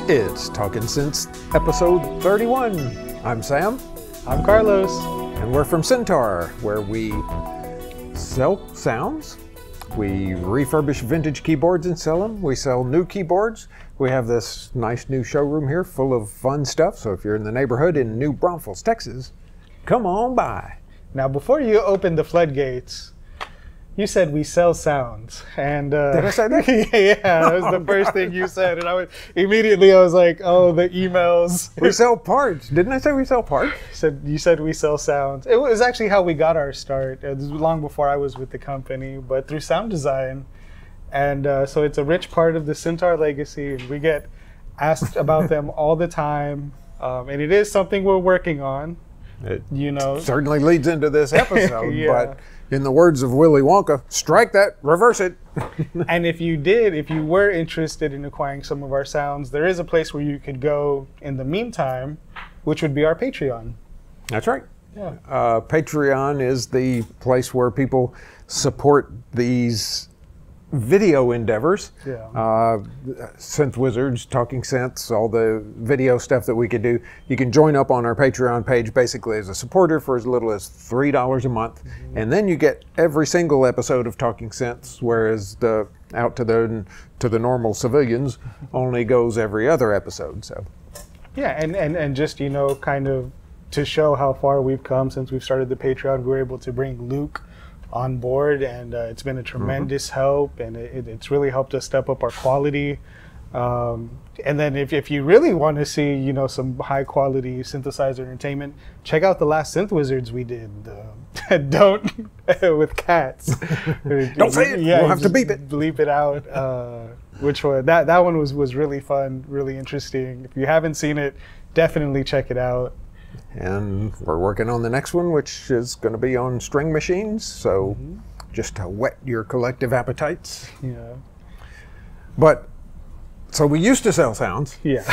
It's Talking Synths, episode 31. I'm Sam. I'm Carlos. And we're from Syntaur, where we sell sounds. We refurbish vintage keyboards and sell them. We sell new keyboards. We have this nice new showroom here full of fun stuff. So if you're in the neighborhood in New Braunfels, Texas, come on by. Now, before you open the floodgates, you said we sell sounds, and did I say that? Yeah, that was the first thing you said, and I was like, oh, the emails. We sell parts. Didn't I say we sell parts? You said we sell sounds. It was actually how we got our start. It was long before I was with the company, but through sound design, and so it's a rich part of the Syntaur legacy, and we get asked about them all the time, and it is something we're working on. It certainly certainly leads into this episode, yeah. But in the words of Willy Wonka, strike that, reverse it. And if you were interested in acquiring some of our sounds, there is a place where you could go in the meantime, which would be our Patreon. That's right. Yeah. Patreon is the place where people support these video endeavors. Yeah. Synth Wizards, Talking Synths, all the video stuff that we could do. You can join up on our Patreon page basically as a supporter for as little as $3 a month. Mm-hmm. And then you get every single episode of Talking Synths, whereas the out to the normal civilians only goes every other episode. So yeah, and just kind of to show how far we've come since we've started the Patreon, we were able to bring Luke on board, and it's been a tremendous help, and it's really helped us step up our quality. And then if you really want to see some high quality synthesizer entertainment, check out the last Synth Wizards we did. Don't with cats. Don't say it. Yeah, we'll have to beep it. Bleep it out. Which one? That one was really fun, really interesting. If you haven't seen it, definitely check it out. And we're working on the next one, which is going to be on string machines. So just to whet your collective appetites. Yeah. But so we used to sell sounds. Yeah.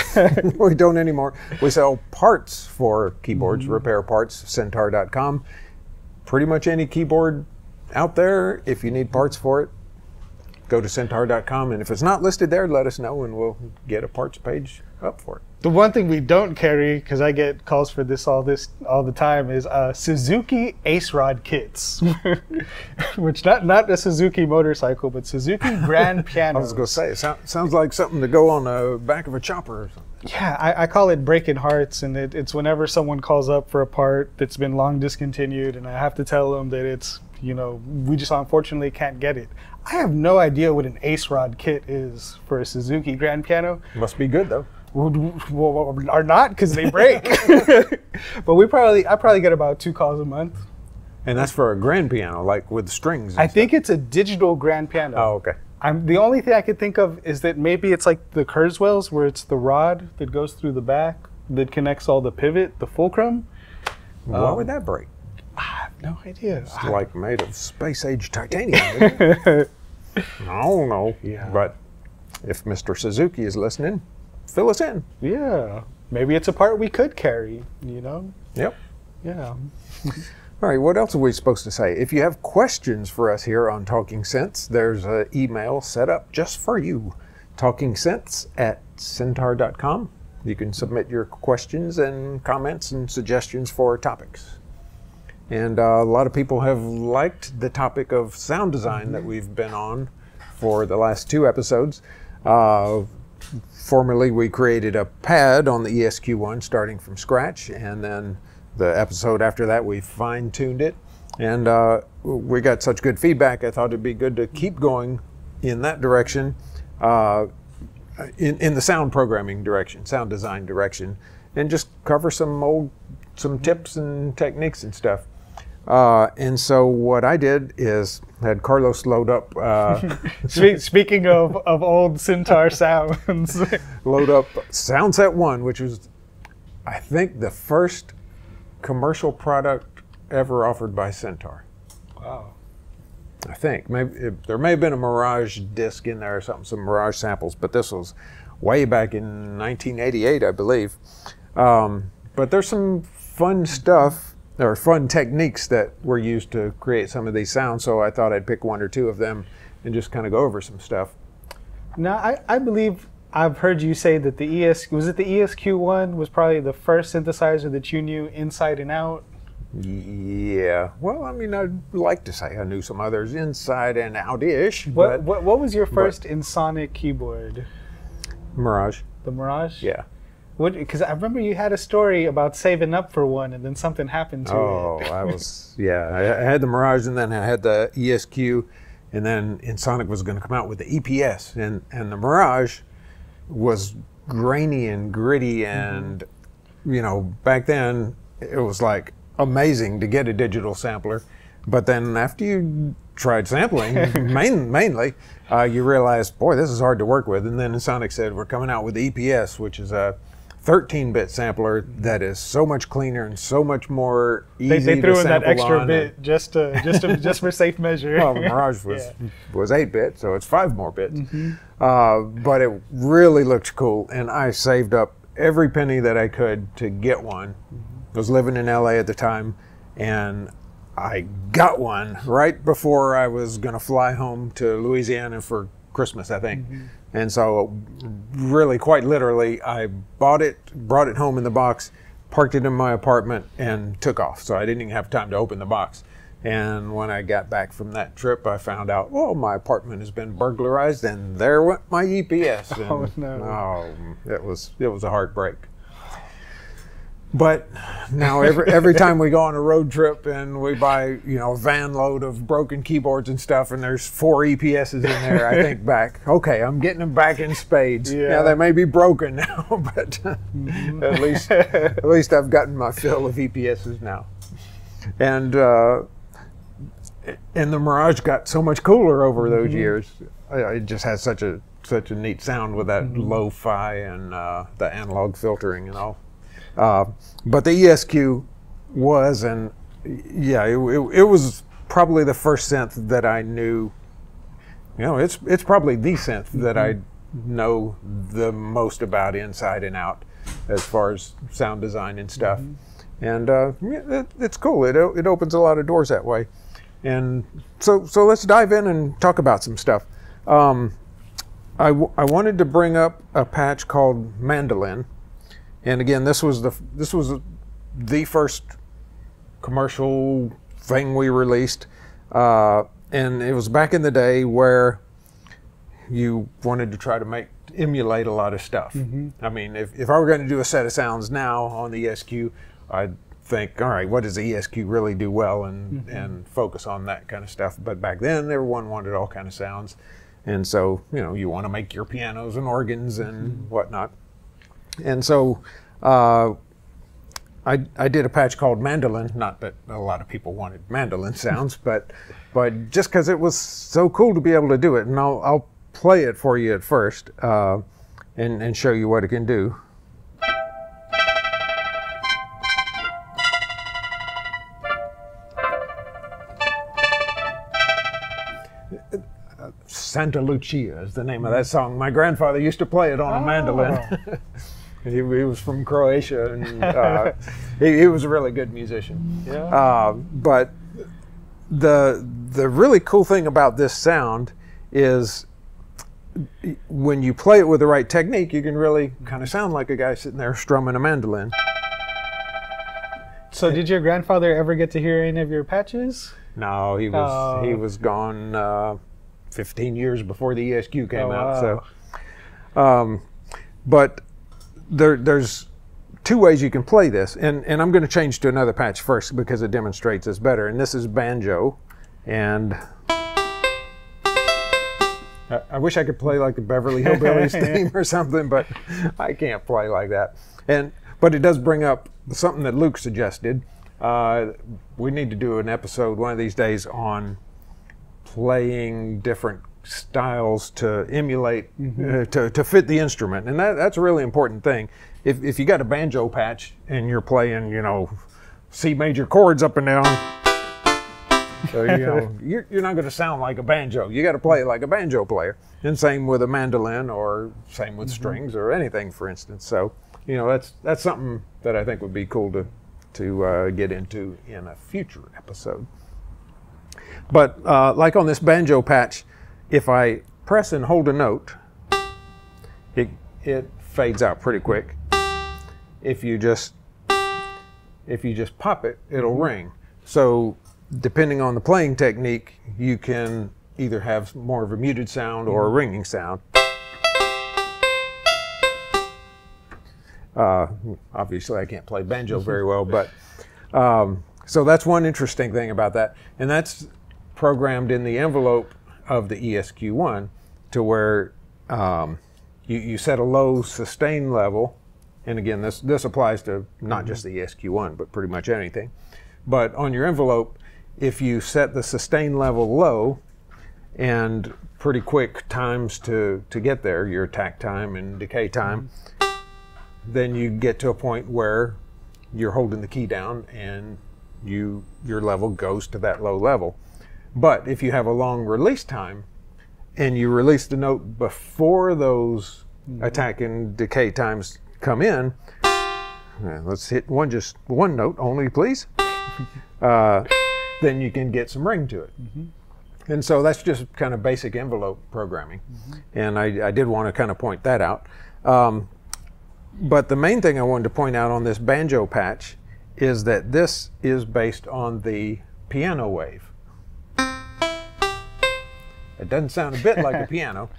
We don't anymore. We sell parts for keyboards, repair parts, Syntaur.com. Pretty much any keyboard out there, if you need parts for it, go to Syntaur.com. And if it's not listed there, let us know and we'll get a parts page up for it. The one thing we don't carry, because I get calls for this all the time, is Suzuki Ace Rod kits, which not a Suzuki motorcycle, but Suzuki grand pianos. I was going to say, it sounds like something to go on the back of a chopper or something. Yeah, I call it breaking hearts, and it's whenever someone calls up for a part that's been long discontinued, and I have to tell them that it's, we just unfortunately can't get it. I have no idea what an Ace Rod kit is for a Suzuki grand piano. Must be good though. Well, are not, because they break. But I probably get about 2 calls a month. And that's for a grand piano, like with strings. I think it's a digital grand piano. Oh, okay. The only thing I could think of is that maybe it's like the Kurzweils, where it's the rod that goes through the back that connects all the pivot, the fulcrum. Why would that break? I have no idea. It's like made of space-age titanium. I don't know. Yeah. But if Mr. Suzuki is listening, fill us in. Yeah. Maybe it's a part we could carry, Yep. Yeah. All right, what else are we supposed to say? If you have questions for us here on Talking Synths, there's an email set up just for you, talkingsynths@syntaur.com. You can submit your questions and comments and suggestions for topics. And a lot of people have liked the topic of sound design that we've been on for the last 2 episodes. Formerly, we created a pad on the ESQ-1 starting from scratch, and then the episode after that, we fine-tuned it. And we got such good feedback, I thought it'd be good to keep going in that direction, in the sound programming direction, sound design direction, and just cover some tips and techniques and stuff. And so what I did is had Carlos load up. Speaking of old Syntaur sounds, load up Soundset 1, which was, I think, the first commercial product ever offered by Syntaur. Wow. I think there may have been a Mirage disc in there or something, some Mirage samples, but this was way back in 1988, I believe. But there's some fun stuff. There are fun techniques that were used to create some of these sounds, so I thought I'd pick 1 or 2 of them and just kind of go over some stuff. Now, I believe I've heard you say that the ESQ-1 was probably the first synthesizer that you knew inside and out? Yeah. Well, I mean, I'd like to say I knew some others inside and out-ish. What was your first Ensoniq keyboard? Mirage. The Mirage? Yeah. Because I remember you had a story about saving up for one, and then something happened to it. Oh, I had the Mirage, and then I had the ESQ, and then Ensoniq was going to come out with the EPS, and the Mirage was grainy and gritty, and you know, back then it was like amazing to get a digital sampler, but then after you tried sampling, mainly, you realized, boy, this is hard to work with. And then Ensoniq said, we're coming out with the EPS, which is a 13-bit sampler that is so much cleaner and so much more easy to sample on. They threw in that extra bit just for safe measure. Well, the Mirage was 8-bit, so it's 5 more bits. But it really looked cool, and I saved up every penny that I could to get one. I was living in LA at the time, and I got one right before I was going to fly home to Louisiana for Christmas, I think. And so really, quite literally, I brought it home in the box, parked it in my apartment, and took off. So I didn't even have time to open the box. And when I got back from that trip, I found out, oh, my apartment has been burglarized, and there went my EPS. And, oh, no. Oh, it was a heartbreak. But now every time we go on a road trip and we buy, you know, a van load of broken keyboards and stuff, and there's 4 EPSs in there, I think back, okay, I'm getting them back in spades. Yeah, they may be broken now, but at least I've gotten my fill of EPSs now. And the Mirage got so much cooler over those years. It just has such a neat sound with that lo-fi and the analog filtering and all. But the ESQ was, and yeah, it was probably the first synth that I knew. You know, it's probably the synth that I know the most about inside and out, as far as sound design and stuff. And it's cool. It opens a lot of doors that way. And so let's dive in and talk about some stuff. I wanted to bring up a patch called Mandolin. And again, this was the first commercial thing we released, and it was back in the day where you wanted to try to emulate a lot of stuff. I mean, if I were going to do a set of sounds now on the ESQ, I'd think, all right, what does the ESQ really do well, and focus on that kind of stuff. But back then, everyone wanted all kind of sounds, and so you know, you want to make your pianos and organs and whatnot. And so I did a patch called Mandolin. Not that a lot of people wanted mandolin sounds, but just because it was so cool to be able to do it. And I'll play it for you at first and show you what it can do. Santa Lucia is the name of that song. My grandfather used to play it on a mandolin. He was from Croatia, and he was a really good musician. Yeah. But the really cool thing about this sound is when you play it with the right technique, you can really kind of sound like a guy sitting there strumming a mandolin. So did your grandfather ever get to hear any of your patches? No, he was gone 15 years before the ESQ came out. So, but there's 2 ways you can play this, and I'm going to change to another patch first because it demonstrates this better. And this is banjo, and I wish I could play like the Beverly Hillbillies theme or something, but I can't play like that. But it does bring up something that Luke suggested. We need to do an episode one of these days on playing different styles to emulate, to fit the instrument, and that's a really important thing. If you got a banjo patch and you're playing, you know, C major chords up and down, so you know you're not going to sound like a banjo. You got to play it like a banjo player, and same with a mandolin, or same with strings or anything, for instance. So you know that's something that I think would be cool to get into in a future episode. But like on this banjo patch, if I press and hold a note, it fades out pretty quick. If you just pop it, it'll ring. So depending on the playing technique, you can either have more of a muted sound or a ringing sound. Obviously, I can't play banjo very well, but so that's one interesting thing about that. And that's programmed in the envelope of the ESQ-1 to where you set a low sustain level. And again, this applies to not just the ESQ-1, but pretty much anything. But on your envelope, if you set the sustain level low and pretty quick times to get there, your attack time and decay time, then you get to a point where you're holding the key down and your level goes to that low level. But if you have a long release time and you release the note before those attack and decay times come in, let's hit just one note only, please. Then you can get some ring to it. And so that's just kind of basic envelope programming. And I did want to kind of point that out. But the main thing I wanted to point out on this banjo patch is that this is based on the piano wave. It doesn't sound a bit like a piano.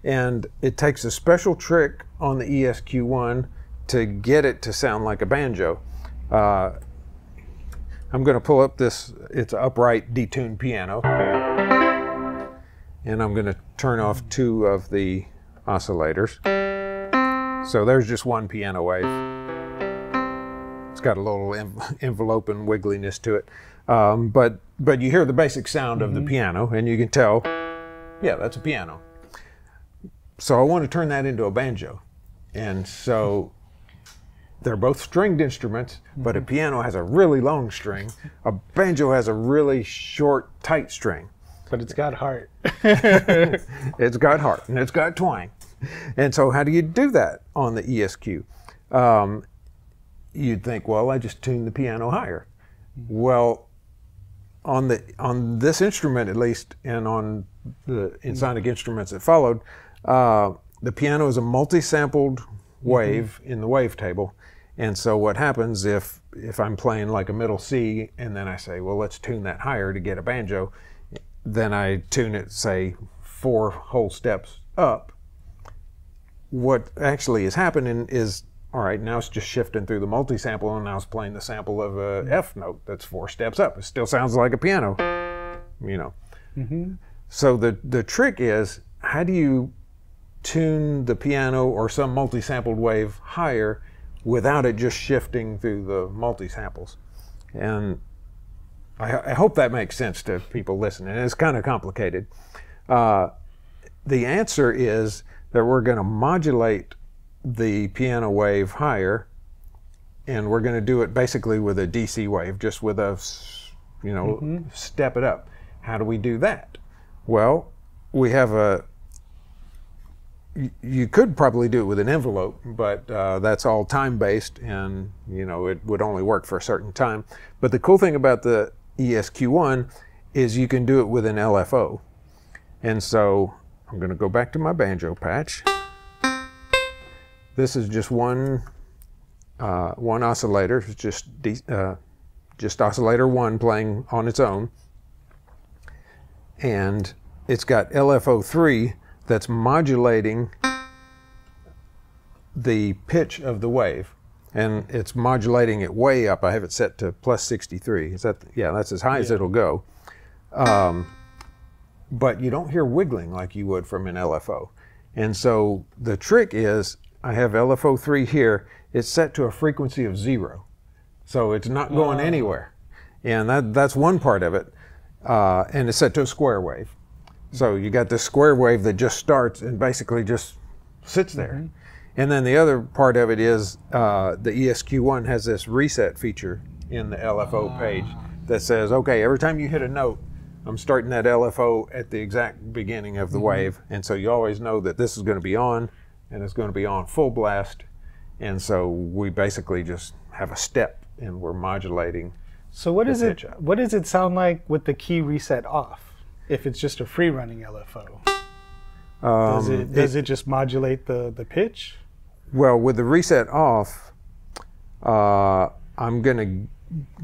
And it takes a special trick on the ESQ-1 to get it to sound like a banjo. I'm going to pull up this, it's an upright detuned piano. And I'm going to turn off 2 of the oscillators. So there's just one piano wave. It's got a little envelope and wiggliness to it. But you hear the basic sound of the piano, and you can tell, yeah, that's a piano. So I want to turn that into a banjo. And so they're both stringed instruments, but a piano has a really long string. A banjo has a really short, tight string. But it's got heart. It's got heart, and it's got twang. And so how do you do that on the ESQ? You'd think, well, I just tuned the piano higher. Well, on this instrument at least, and on the Ensoniq instruments that followed, the piano is a multi-sampled wave in the wavetable. And so what happens if I'm playing like a middle C and then I say, well, let's tune that higher to get a banjo, then I tune it, say, 4 whole steps up. What actually is happening is, all right, now it's just shifting through the multi-sample, and now it's playing the sample of a F note that's 4 steps up. It still sounds like a piano, you know. So the trick is, how do you tune the piano or some multi-sampled wave higher without it just shifting through the multi-samples? And I hope that makes sense to people listening. It's kind of complicated. The answer is that we're going to modulate the piano wave higher, and we're going to do it basically with a DC wave, just with a, you know, step it up. How do we do that? Well, we have you could probably do it with an envelope, but that's all time-based, and you know, it would only work for a certain time. But the cool thing about the ESQ-1 is you can do it with an LFO. And so I'm going to go back to my banjo patch. This is just one oscillator. It's just oscillator 1 playing on its own, and it's got LFO3 that's modulating the pitch of the wave, and it's modulating it way up. I have it set to plus 63. Is that, yeah, that's as high as it'll go. But you don't hear wiggling like you would from an LFO. And so the trick is, I have LFO3 here. It's set to a frequency of 0. So it's not going anywhere. And that's one part of it. And it's set to a square wave. So you got this square wave that just starts and basically just sits there. And then the other part of it is the ESQ-1 has this reset feature in the LFO page that says, okay, every time you hit a note, I'm starting that LFO at the exact beginning of the wave. And so you always know that this is going to be on, and it's going to be on full blast. And so we basically just have a step, and we're modulating. So what does it sound like with the key reset off, if it's just a free running LFO? Does it just modulate the pitch? Well, with the reset off, I'm going to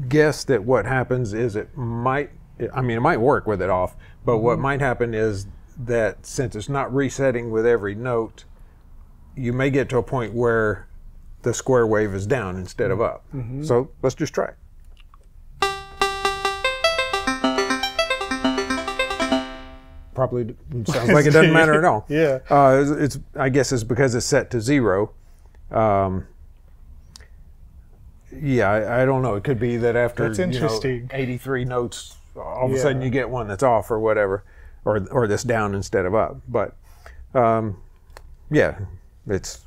guess that what happens is it might work with it off, but what might happen is that since it's not resetting with every note, you may get to a point where the square wave is down instead of up. So let's just try it. Probably sounds like it doesn't matter at all. Yeah. I guess it's because it's set to 0. Yeah, I don't know. It could be that after That's interesting. 83 notes, all of a sudden you get one that's off or whatever, or that's down instead of up. But yeah, it's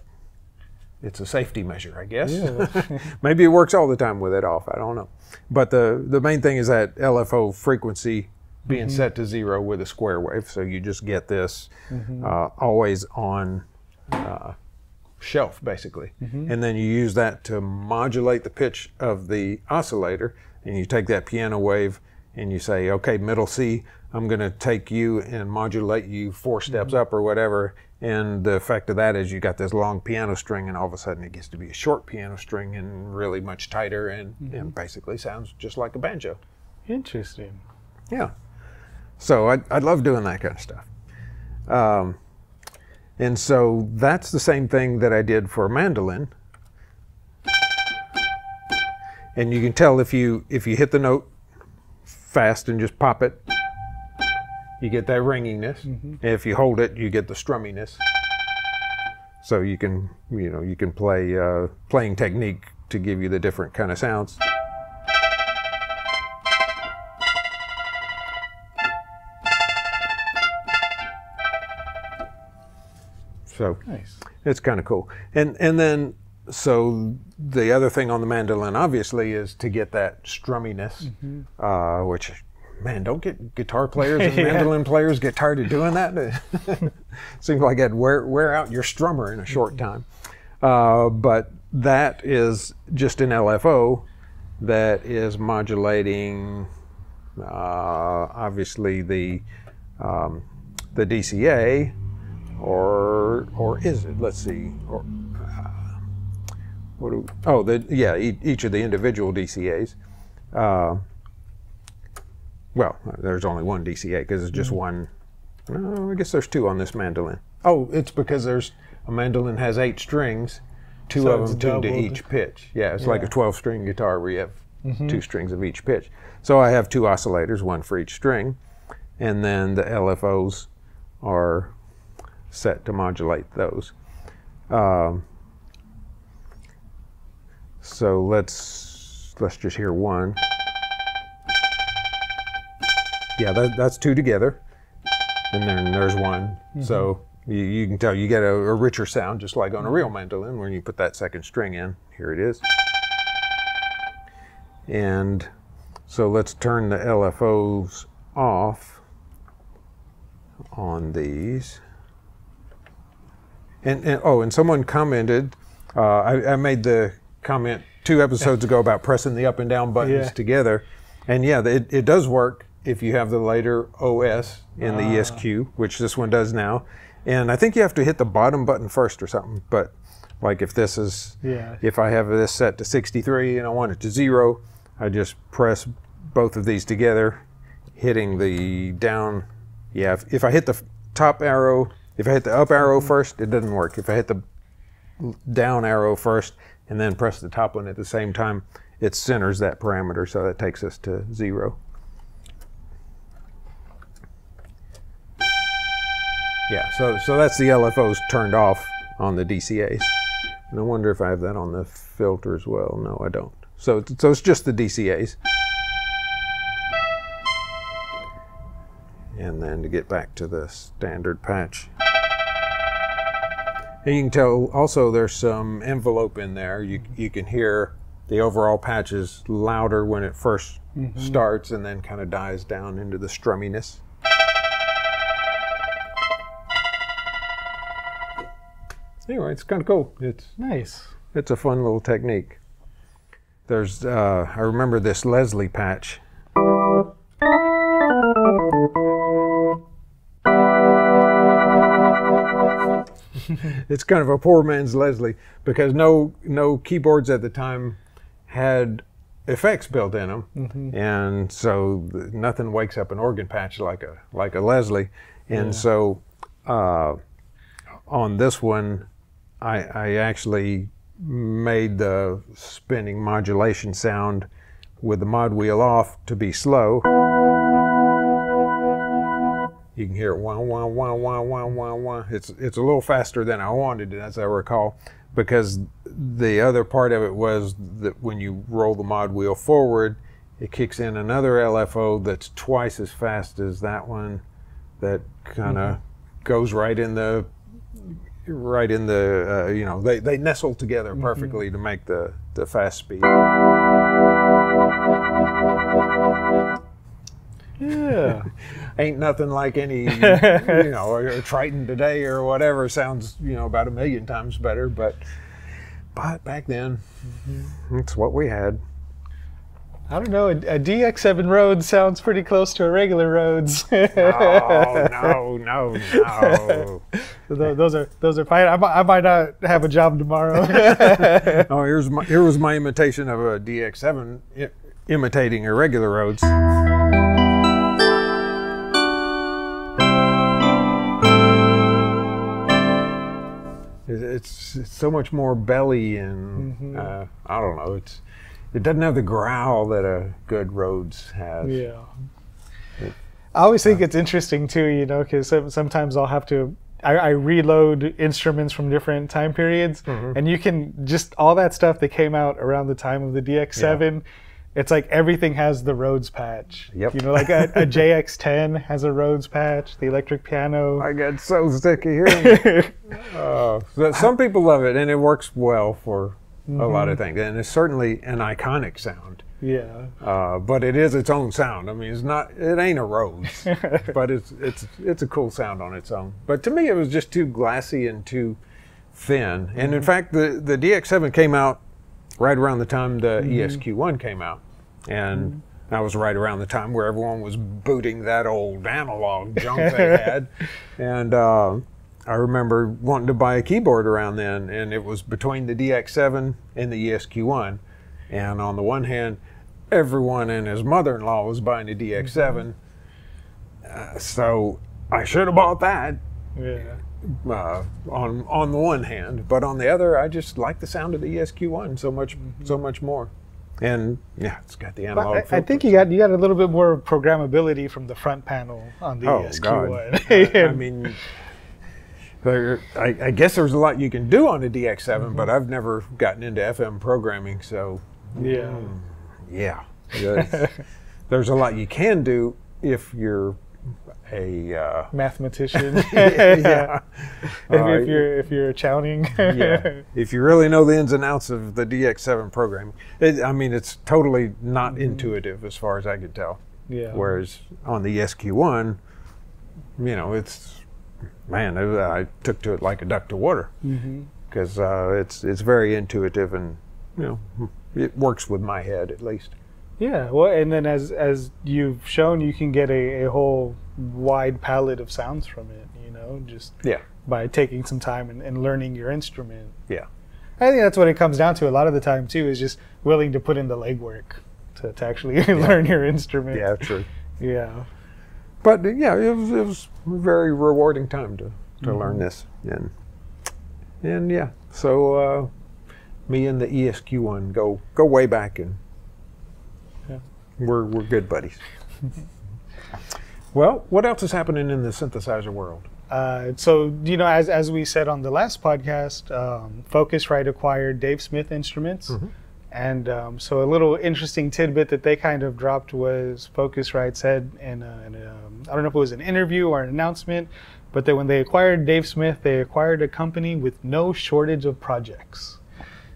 a safety measure, I guess. Yeah. Maybe it works all the time with it off. I don't know. But the main thing is that LFO frequency being set to 0 with a square wave, so you just get this always on shelf, basically. And then you use that to modulate the pitch of the oscillator, and you take that piano wave and you say, okay, middle C, I'm going to take you and modulate you 4 steps up or whatever, and the effect of that is you got this long piano string, and all of a sudden it gets to be a short piano string and really much tighter, and basically sounds just like a banjo. Interesting. Yeah. So I love doing that kind of stuff. And so that's the same thing that I did for Mandolin. And you can tell if you hit the note fast and just pop it, you get that ringiness. And if you hold it, you get the strumminess. So you can play playing technique to give you the different kind of sounds. So Nice. It's kind of cool. And then, so the other thing on the mandolin, obviously, is to get that strumminess, which, man, don't get guitar players and mandolin players get tired of doing that? Seems like it'd wear out your strummer in a short time. But that is just an LFO that is modulating, obviously, the DCA, or is it? Let's see. Or, each of the individual DCAs. Well, there's only one DCA because it's just one. I guess there's 2 on this mandolin. Oh, it's because a mandolin has 8 strings, 2 of them tuned to each pitch. Yeah, it's like a 12-string guitar where you have 2 strings of each pitch. So I have 2 oscillators, 1 for each string, and then the LFOs are set to modulate those. So let's just hear one. Yeah, that's 2 together, and then there's 1. So you can tell you get a richer sound, just like on a real mandolin when you put that second string in. Here it is. And so let's turn the LFOs off on these. And someone commented, I made the comment 2 episodes ago about pressing the up and down buttons together. And yeah, it does work if you have the later OS in the ESQ, which this one does now. And I think you have to hit the bottom button first or something. But like if this is, if I have this set to 63 and I want it to 0, I just press both of these together, hitting the down. Yeah, if I hit the top arrow, if I hit the up arrow first, it doesn't work. If I hit the down arrow first and then press the top one at the same time, it centers that parameter, so that takes us to 0. Yeah, so that's the LFOs turned off on the DCAs. And I wonder if I have that on the filter as well. No, I don't. So it's just the DCAs. And then to get back to the standard patch. And you can tell also there's some envelope in there. You can hear the overall patch is louder when it first starts and then kind of dies down into the strumminess. Anyway, it's kind of cool. It's nice. It's a fun little technique. There's, I remember this Leslie patch. it's kind of a poor man's Leslie, because no keyboards at the time had effects built in them, and so nothing wakes up an organ patch like a Leslie. And so on this one, I actually made the spinning modulation sound with the mod wheel off to be slow. You can hear it wah, wah, wah, wah, wah, wah, wah. It's a little faster than I wanted it, as I recall, because the other part of it was that when you roll the mod wheel forward, it kicks in another LFO that's twice as fast as that one, that kind of goes right in the you know, they nestle together perfectly to make the fast speed. Yeah. Ain't nothing like any, you know, or Triton today or whatever. Sounds, you know, about 1,000,000 times better, but back then, that's what we had. I don't know. A DX7 Rhodes sounds pretty close to a regular Rhodes. Oh, no. Those are fine. I might not have a job tomorrow. Oh, here was my imitation of a DX7 imitating a regular Rhodes. It's so much more belly, and I don't know. It doesn't have the growl that a good Rhodes has. Yeah. I always think it's interesting too, you know, because sometimes I'll have to. I reload instruments from different time periods, and you can just all that stuff that came out around the time of the DX7. Yeah. It's like everything has the Rhodes patch. Yep. You know, like a JX10 has a Rhodes patch. The electric piano. I get so sick of hearing it. Some people love it, and it works well for a lot of things. And it's certainly an iconic sound. Yeah. But it is its own sound. I mean, it ain't a Rhodes, but it's a cool sound on its own. But to me, it was just too glassy and too thin. And in fact, the DX7 came out right around the time the ESQ-1 came out. And that was right around the time where everyone was booting that old analog junk they had. And I remember wanting to buy a keyboard around then, and it was between the DX7 and the ESQ-1. And on the one hand, everyone and his mother-in-law was buying a DX7. So I should have bought that. Yeah. On the one hand, but on the other, I just like the sound of the ESQ-1 so much more. And yeah, it's got the analog. I think you got a little bit more programmability from the front panel on the ESQ-1. I mean, I guess there's a lot you can do on a DX7, but I've never gotten into FM programming, so yeah. There's a lot you can do if you're a mathematician. Yeah. if you're accounting. Yeah. If you really know the ins and outs of the DX7 programming, I mean, it's totally not intuitive as far as I could tell. Yeah. Whereas on the ESQ-1, you know, I took to it like a duck to water, because it's very intuitive, and you know, it works with my head at least. Yeah, well, and then as you've shown, you can get a whole wide palette of sounds from it, you know, just by taking some time and learning your instrument. Yeah. I think that's what it comes down to a lot of the time, too, is just willing to put in the legwork to actually learn your instrument. Yeah, true. Yeah. But, yeah, it was a very rewarding time to learn this. And yeah, so me and the ESQ-1 go way back, and we're good buddies. Well, what else is happening in the synthesizer world? So, you know, as we said on the last podcast, Focusrite acquired Dave Smith Instruments. And so a little interesting tidbit that they kind of dropped was Focusrite said in I don't know if it was an interview or an announcement, but that when they acquired Dave Smith, they acquired a company with no shortage of projects.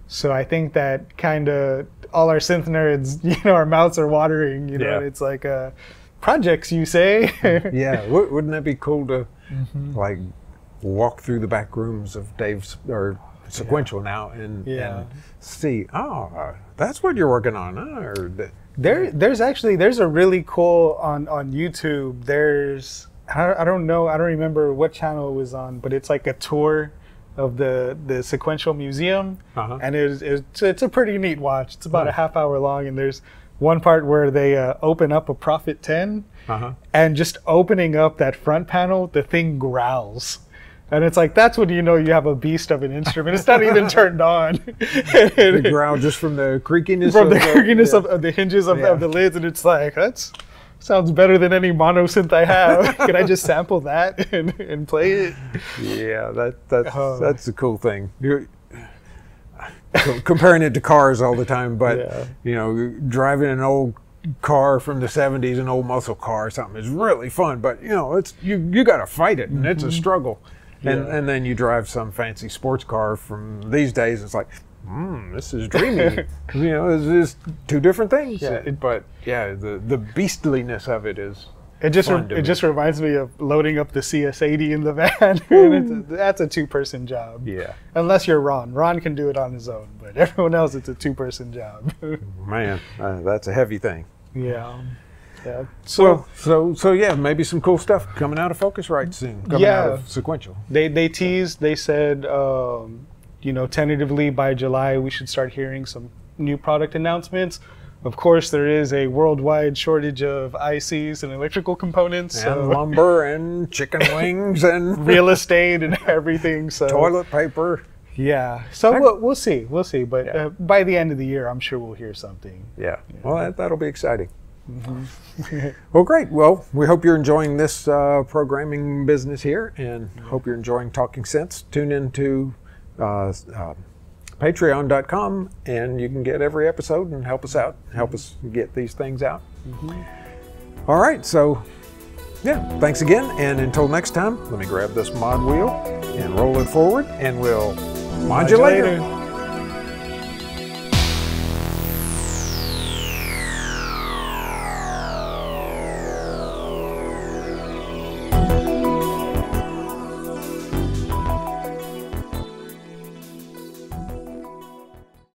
So I think that kind of all our synth nerds, you know, our mouths are watering, you know, it's like projects, you say. Yeah, wouldn't that be cool to like walk through the back rooms of Dave's or Sequential now and see, that's what you're working on, or there's a really cool on YouTube. There's I don't remember what channel it was on, but it's like a tour of the sequential museum, and it's a pretty neat watch. It's about a half hour long, and there's one part where they open up a Prophet 10, and just opening up that front panel, the thing growls. And it's like, that's when you know you have a beast of an instrument. It's not even turned on. The growl just from the creakiness of the hinges of the lids, and it's like, that's sounds better than any mono synth I have. Can I just sample that and play it? Yeah, that's the cool thing. You're comparing it to cars all the time, but you know, driving an old car from the 70s, an old muscle car or something, is really fun, but you know, it's you got to fight it, and it's a struggle. And then you drive some fancy sports car from these days, it's like, this is dreamy. You know, it's two different things. But yeah, the beastliness of it is. It just reminds me of loading up the CS80 in the van. That's a two-person job. Yeah. Unless you're Ron. Ron can do it on his own, but everyone else, it's a two-person job. Man, that's a heavy thing. Yeah. Yeah. So yeah, maybe some cool stuff coming out of Focusrite soon. Coming out of Sequential. They teased. They said, you know, tentatively by July we should start hearing some new product announcements. Of course, there is a worldwide shortage of ICs and electrical components, and lumber and chicken wings and real estate and everything. So toilet paper. Yeah. So we'll see. We'll see. But by the end of the year, I'm sure we'll hear something. Yeah. Well, that'll be exciting. Well, great. Well, we hope you're enjoying this programming business here, and hope you're enjoying Talking Synths. Tune in to patreon.com, and you can get every episode and help us out, help us get these things out. All right. So, yeah, thanks again. And until next time, let me grab this mod wheel and roll it forward, and we'll modulate.